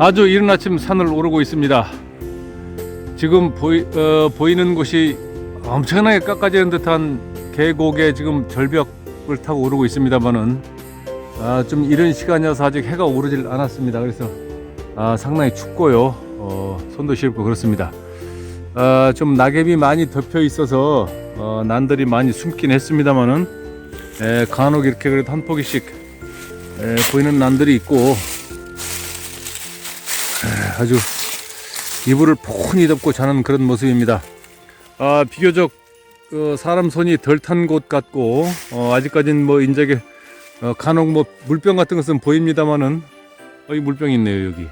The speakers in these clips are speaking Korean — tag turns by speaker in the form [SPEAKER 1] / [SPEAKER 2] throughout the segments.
[SPEAKER 1] 아주 이른 아침 산을 오르고 있습니다. 지금 보이는 곳이 엄청나게 깎아지는 듯한 계곡의 지금 절벽을 타고 오르고 있습니다만은 좀 이른 시간이어서 아직 해가 오르질 않았습니다. 그래서 상당히 춥고요. 손도 시렵고 그렇습니다. 좀 낙엽이 많이 덮여 있어서 난들이 많이 숨긴 했습니다만은 간혹 이렇게 그래도 한 포기씩 보이는 난들이 있고 아주 이불을 포근히 덮고 자는 그런 모습입니다. 비교적 사람 손이 덜 탄 곳 같고 아직까지는 뭐 인적에 간혹 뭐 물병 같은 것은 보입니다만은 여기 물병이 있네요. 여기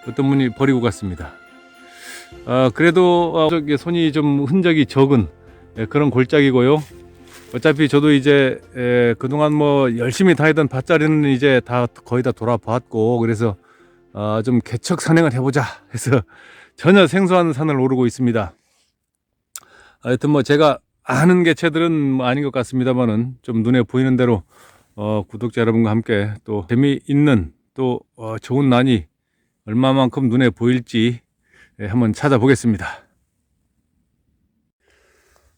[SPEAKER 1] 어떤 분이 버리고 갔습니다. 그래도 저기 손이 좀 흔적이 적은 그런 골짜기고요. 어차피 저도 이제 그동안 뭐 열심히 다니던 밭자리는 이제 다 거의 다 돌아봤고, 그래서 좀 개척 산행을 해보자 해서 전혀 생소한 산을 오르고 있습니다. 하여튼 뭐 제가 아는 개체들은 뭐 아닌 것 같습니다만은 좀 눈에 보이는 대로 구독자 여러분과 함께 또 재미있는 또 좋은 난이 얼마만큼 눈에 보일지 한번 찾아보겠습니다.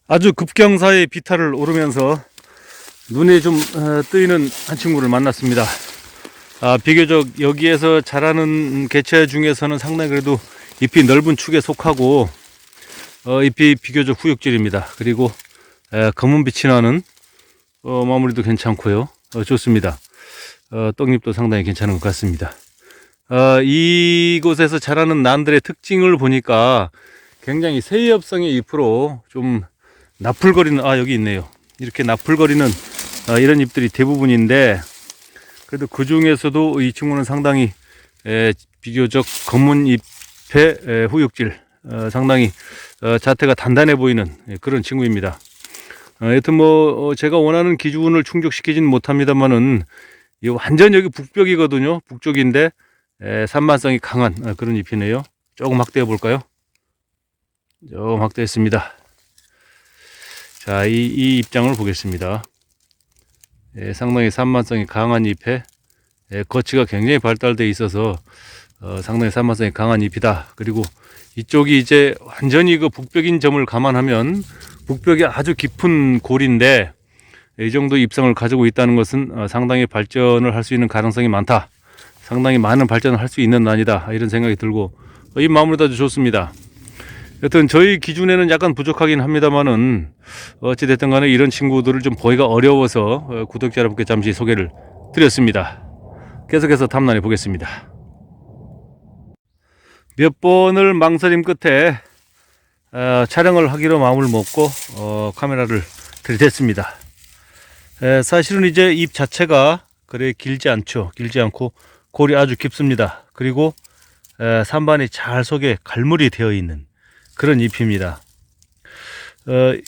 [SPEAKER 1] 아주 급경사의 비탈을 오르면서 눈에 좀 뜨이는 한 친구를 만났습니다. 비교적 여기에서 자라는 개체 중에서는 상당히 그래도 잎이 넓은 축에 속하고 잎이 비교적 후육질입니다. 그리고 검은 빛이 나는 마무리도 괜찮고요. 좋습니다. 떡잎도 상당히 괜찮은 것 같습니다. 이곳에서 자라는 난들의 특징을 보니까 굉장히 세엽성의 잎으로 좀 나풀거리는, 여기 있네요. 이렇게 나풀거리는 이런 잎들이 대부분인데, 그래도 그 중에서도 이 친구는 상당히 비교적 검은 잎의 후육질, 상당히 자태가 단단해 보이는 그런 친구입니다. 여튼 뭐 제가 원하는 기준을 충족시키진 못합니다만은 완전 여기 북벽이거든요. 북쪽인데 산만성이 강한 그런 잎이네요. 조금 확대해 볼까요? 조금 확대했습니다. 자, 이 입장을 보겠습니다. 상당히 산만성이 강한 잎에 거치가 굉장히 발달되어 있어서 상당히 산만성이 강한 잎이다. 그리고 이쪽이 이제 완전히 그 북벽인 점을 감안하면 북벽이 아주 깊은 골인데 이 정도 입성을 가지고 있다는 것은 상당히 발전을 할 수 있는 가능성이 많다. 상당히 많은 발전을 할 수 있는 난이다. 이런 생각이 들고 이 마무리도 아주 좋습니다. 여튼 저희 기준에는 약간 부족하긴 합니다만은 어찌됐든 간에 이런 친구들을 좀 보기가 어려워서 구독자 여러분께 잠시 소개를 드렸습니다. 계속해서 탐난해 보겠습니다. 몇 번을 망설임 끝에 촬영을 하기로 마음을 먹고 카메라를 들이댔습니다. 사실은 이제 잎 자체가 그래 길지 않죠. 길지 않고 골이 아주 깊습니다. 그리고 산반이 잘 속에 갈무리 되어 있는 그런 잎입니다.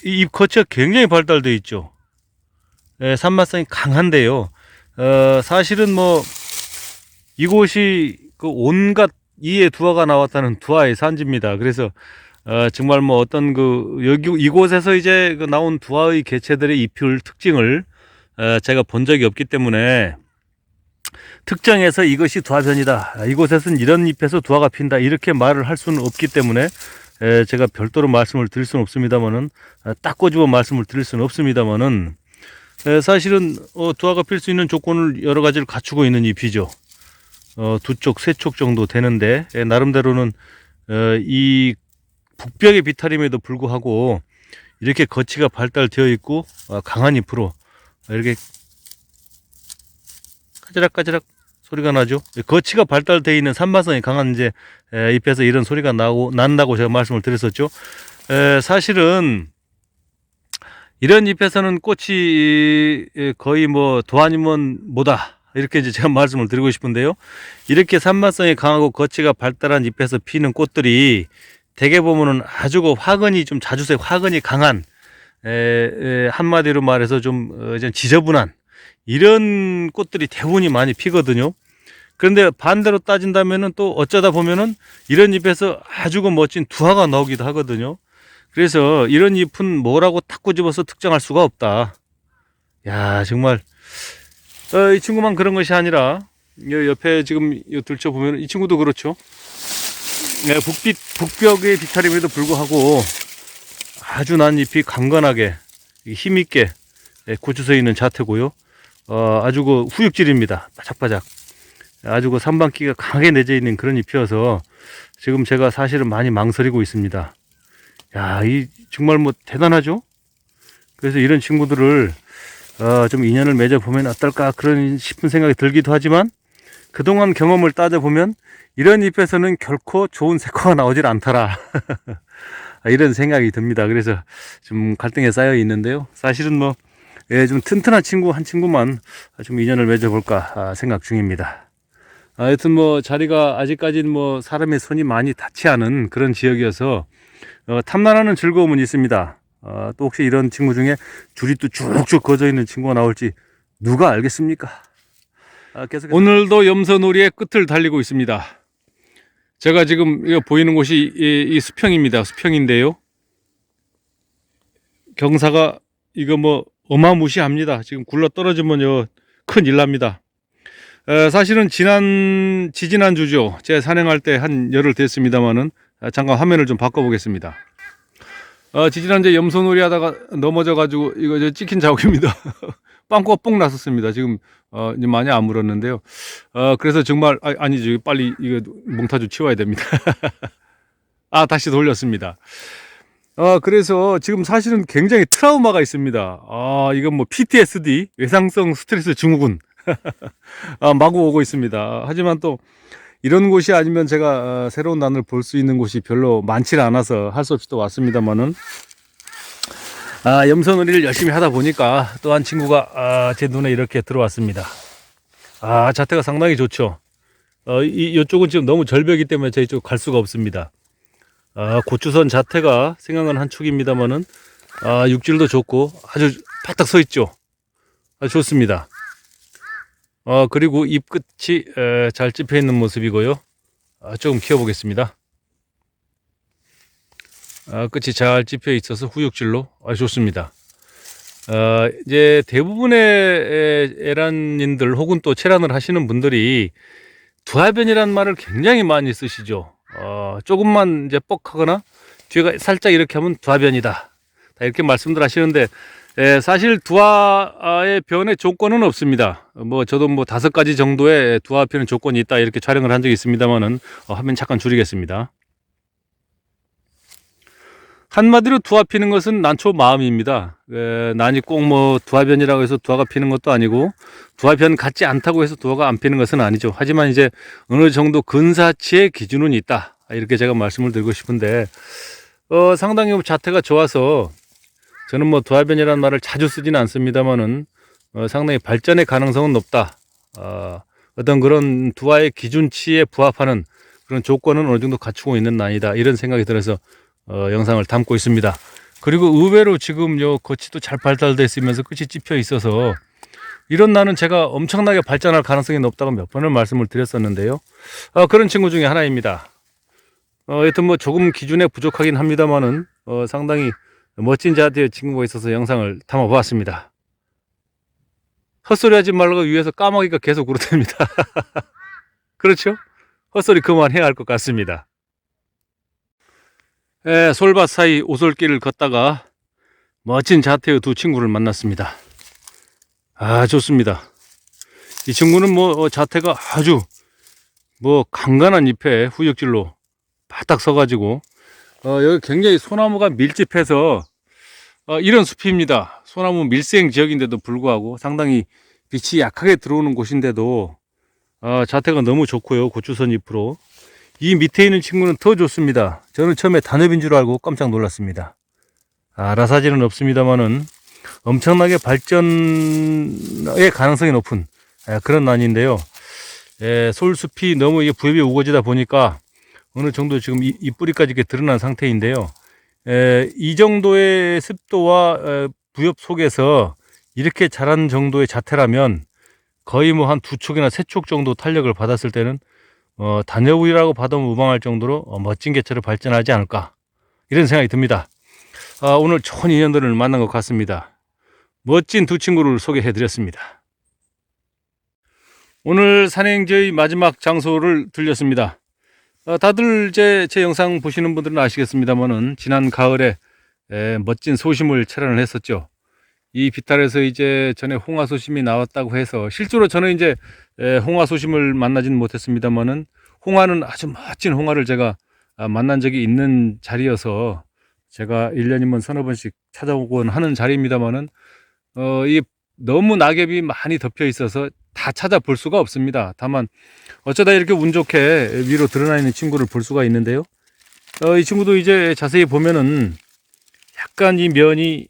[SPEAKER 1] 이 잎 거치가 굉장히 발달되어 있죠. 산만성이 강한데요. 사실은 뭐 이곳이 그 온갖 이에 두화가 나왔다는 두화의 산지입니다. 그래서 정말 뭐 어떤 이곳에서 이제 그 나온 두화의 개체들의 잎을 특징을 제가 본 적이 없기 때문에 특정해서 이것이 두화변이다, 이곳에서는 이런 잎에서 두화가 핀다, 이렇게 말을 할 수는 없기 때문에 제가 별도로 말씀을 드릴 수는 없습니다만은, 딱 꼬집어 말씀을 드릴 수는 없습니다만은, 사실은 두화가 필 수 있는 조건을 여러 가지를 갖추고 있는 잎이죠. 두 쪽, 세 쪽 정도 되는데, 나름대로는 이 북벽의 비탈임에도 불구하고 이렇게 거치가 발달되어 있고 강한 잎으로 이렇게 까지락까지락 소리가 나죠. 거치가 발달되어 있는 산만성이 강한 이제 잎에서 이런 소리가 난다고 제가 말씀을 드렸었죠. 사실은 이런 잎에서는 꽃이 거의 뭐 도아니면 뭐다, 이렇게 이제 제가 말씀을 드리고 싶은데요. 이렇게 산만성이 강하고 거치가 발달한 잎에서 피는 꽃들이 대개 보면은 아주 화근이 좀 자주색 화근이 강한, 한마디로 말해서 좀 지저분한 이런 꽃들이 대부분이 많이 피거든요. 그런데 반대로 따진다면은 또 어쩌다 보면은 이런 잎에서 아주 멋진 두화가 나오기도 하거든요. 그래서 이런 잎은 뭐라고 탁 꼬집어서 특정할 수가 없다. 야, 정말 이 친구만 그런 것이 아니라 요 옆에 지금 요 들춰보면 이 친구도 그렇죠. 네, 북벽의 비탈임에도 불구하고 아주 난 잎이 강건하게 힘있게 고추서 있는 자태고요. 아주 그 후육질입니다. 바짝바짝. 아주 그 산방기가 강하게 내져 있는 그런 잎이어서 지금 제가 사실은 많이 망설이고 있습니다. 야, 이 정말 뭐 대단하죠? 그래서 이런 친구들을 좀 인연을 맺어보면 어떨까 그런 싶은 생각이 들기도 하지만 그동안 경험을 따져보면 이런 잎에서는 결코 좋은 색화가 나오질 않더라. 이런 생각이 듭니다. 그래서 좀 갈등에 쌓여 있는데요. 사실은 뭐, 좀 튼튼한 친구 한 친구만 좀 인연을 맺어볼까 생각 중입니다. 하여튼 뭐 자리가 아직까지는 뭐 사람의 손이 많이 닿지 않은 그런 지역이어서 탐나라는 즐거움은 있습니다. 또 혹시 이런 친구 중에 줄이 또 쭉쭉 거져 있는 친구가 나올지 누가 알겠습니까? 계속해서 오늘도 염소놀이의 끝을 달리고 있습니다. 제가 지금 보이는 곳이 이 수평입니다. 수평인데요. 경사가 이거 뭐 어마무시합니다. 지금 굴러 떨어지면 큰일 납니다. 사실은 지지난 주죠. 제가 산행할 때 한 열흘 됐습니다만은 잠깐 화면을 좀 바꿔보겠습니다. 지지난주에 염소놀이 하다가 넘어져가지고 이거 찍힌 자국입니다. 빵꾸가 뽕 났었습니다. 지금 이제 많이 안 물었는데요. 그래서 정말 아니죠. 빨리 이거 몽타주 치워야 됩니다. 다시 돌렸습니다. 그래서 지금 사실은 굉장히 트라우마가 있습니다. 이건 뭐 PTSD, 외상성 스트레스 증후군. 마구 오고 있습니다. 하지만 또 이런 곳이 아니면 제가 새로운 난을 볼 수 있는 곳이 별로 많지 않아서 할 수 없이 또 왔습니다만은 염소놀이를 열심히 하다 보니까 또 한 친구가 제 눈에 이렇게 들어왔습니다. 자태가 상당히 좋죠. 이쪽은 지금 너무 절벽이기 때문에 저 이쪽 갈 수가 없습니다. 고추선 자태가 생각은 한 축입니다만은 육질도 좋고 아주 바닥 서 있죠. 아주 좋습니다. 그리고 잎 끝이 잘 찝혀 있는 모습이고요. 조금 키워보겠습니다. 끝이 잘 찝혀 있어서 후육질로 아주 좋습니다. 이제 대부분의 에란인들 혹은 또 체란을 하시는 분들이 두화변이라는 말을 굉장히 많이 쓰시죠. 조금만 이제 뻑하거나 뒤가 살짝 이렇게 하면 두화변이다. 다 이렇게 말씀들 하시는데 사실 두화의 변의 조건은 없습니다. 뭐 저도 뭐 5가지 정도의 두화 변의 조건이 있다 이렇게 촬영을 한 적이 있습니다만은 화면 잠깐 줄이겠습니다. 한마디로 두화 피는 것은 난초 마음입니다. 난이 꼭 뭐 두화변이라고 해서 두화가 피는 것도 아니고 두화변 같지 않다고 해서 두화가 안 피는 것은 아니죠. 하지만 이제 어느 정도 근사치의 기준은 있다. 이렇게 제가 말씀을 드리고 싶은데 상당히 자태가 좋아서 저는 뭐 두화변이라는 말을 자주 쓰지는 않습니다만은 상당히 발전의 가능성은 높다. 어떤 그런 두화의 기준치에 부합하는 그런 조건은 어느 정도 갖추고 있는 난이다. 이런 생각이 들어서 영상을 담고 있습니다. 그리고 의외로 지금 거치도 잘 발달되어 있으면서 끝이 찝혀 있어서 이런 난은 제가 엄청나게 발전할 가능성이 높다고 몇 번을 말씀을 드렸었는데요. 그런 친구 중에 하나입니다. 여튼 뭐 조금 기준에 부족하긴 합니다만은 상당히 멋진 자태의 친구가 있어서 영상을 담아 보았습니다. 헛소리 하지 말라고 위에서 까마귀가 계속 그러답니다. 그렇죠? 헛소리 그만해야 할 것 같습니다. 솔밭 사이 오솔길을 걷다가 멋진 자태의 두 친구를 만났습니다. 좋습니다. 이 친구는 뭐 자태가 아주 뭐 강건한 잎에 후육질로 바닥 서가지고 여기 굉장히 소나무가 밀집해서 이런 숲입니다. 소나무 밀생 지역인데도 불구하고 상당히 빛이 약하게 들어오는 곳인데도 자태가 너무 좋고요. 고추선 잎으로. 이 밑에 있는 친구는 더 좋습니다. 저는 처음에 단엽인 줄 알고 깜짝 놀랐습니다. 라사지는 없습니다만은 엄청나게 발전의 가능성이 높은 그런 난인데요. 솔숲이 너무 부엽이 우거지다 보니까 어느 정도 지금 이 뿌리까지 이렇게 드러난 상태인데요. 이 정도의 습도와 부엽 속에서 이렇게 자란 정도의 자태라면 거의 뭐 한 2촉이나 3촉 정도 탄력을 받았을 때는 단여우이라고 봐도 무방할 정도로 멋진 개체로 발전하지 않을까 이런 생각이 듭니다. 오늘 좋은 인연들을 만난 것 같습니다. 멋진 두 친구를 소개해 드렸습니다. 오늘 산행지의 마지막 장소를 들렸습니다. 다들 제 영상 보시는 분들은 아시겠습니다만은 지난 가을에 멋진 소심을 출연을 했었죠. 이 비탈에서 이제 전에 홍화 소심이 나왔다고 해서 실제로 저는 이제 홍화 소심을 만나진 못했습니다만은 홍화는 아주 멋진 홍화를 제가 만난 적이 있는 자리여서 제가 1년이면 서너 번씩 찾아오곤 하는 자리입니다만은 이 너무 낙엽이 많이 덮여 있어서 다 찾아볼 수가 없습니다. 다만 어쩌다 이렇게 운 좋게 위로 드러나 있는 친구를 볼 수가 있는데요. 이 친구도 이제 자세히 보면은 약간 이 면이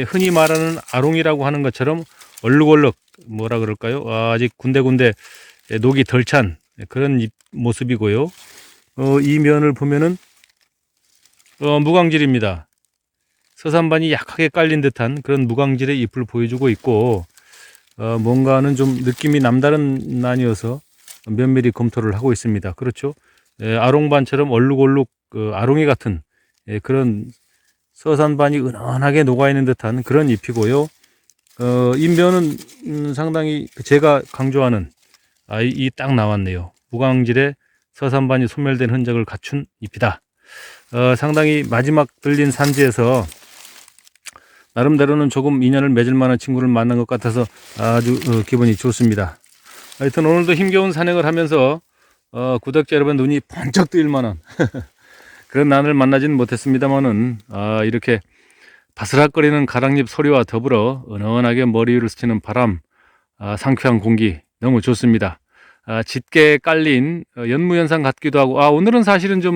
[SPEAKER 1] 흔히 말하는 아롱이라고 하는 것처럼 얼룩얼룩 뭐라 그럴까요? 아직 군데군데 녹이 덜 찬 그런 모습이고요. 이 면을 보면은 무광질입니다. 서산반이 약하게 깔린 듯한 그런 무광질의 잎을 보여주고 있고 뭔가는 좀 느낌이 남다른 난이어서 면밀히 검토를 하고 있습니다. 그렇죠? 아롱반처럼 얼룩얼룩 아롱이 같은 그런 서산반이 은은하게 녹아있는 듯한 그런 잎이고요. 이 면은 상당히 제가 강조하는 이 딱 나왔네요. 무광질의 서산반이 소멸된 흔적을 갖춘 잎이다. 상당히 마지막 들린 산지에서 나름대로는 조금 인연을 맺을 만한 친구를 만난 것 같아서 아주 기분이 좋습니다. 하여튼 오늘도 힘겨운 산행을 하면서 구독자 여러분 눈이 번쩍 뜨일 만한 그런 난을 만나진 못했습니다만은 이렇게 바스락거리는 가랑잎 소리와 더불어 은은하게 머리 위를 스치는 바람, 상쾌한 공기 너무 좋습니다. 짙게 깔린 연무현상 같기도 하고 오늘은 사실은 좀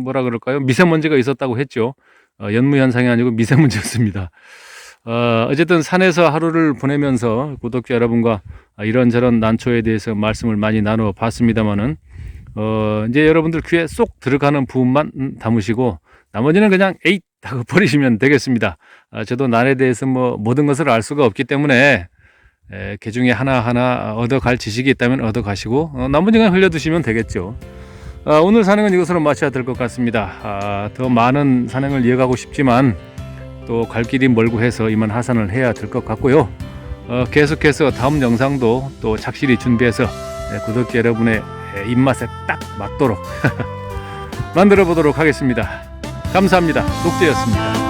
[SPEAKER 1] 뭐라 그럴까요? 미세먼지가 있었다고 했죠. 연무현상이 아니고 미세먼지였습니다. 어쨌든 산에서 하루를 보내면서 구독자 여러분과 이런저런 난초에 대해서 말씀을 많이 나눠 봤습니다만은 이제 여러분들 귀에 쏙 들어가는 부분만 담으시고 나머지는 그냥 에잇 하고 버리시면 되겠습니다. 저도 난에 대해서 모든 것을 알 수가 없기 때문에 그 중에 하나하나 얻어갈 지식이 있다면 얻어가시고 나머지는 흘려두시면 되겠죠. 오늘 산행은 이것으로 마쳐야 될 것 같습니다. 더 많은 산행을 이어가고 싶지만 또 갈 길이 멀고 해서 이만 하산을 해야 될 것 같고요. 계속해서 다음 영상도 또 착실히 준비해서 구독자 여러분의 입맛에 딱 맞도록 만들어 보도록 하겠습니다. 감사합니다. 녹재였습니다.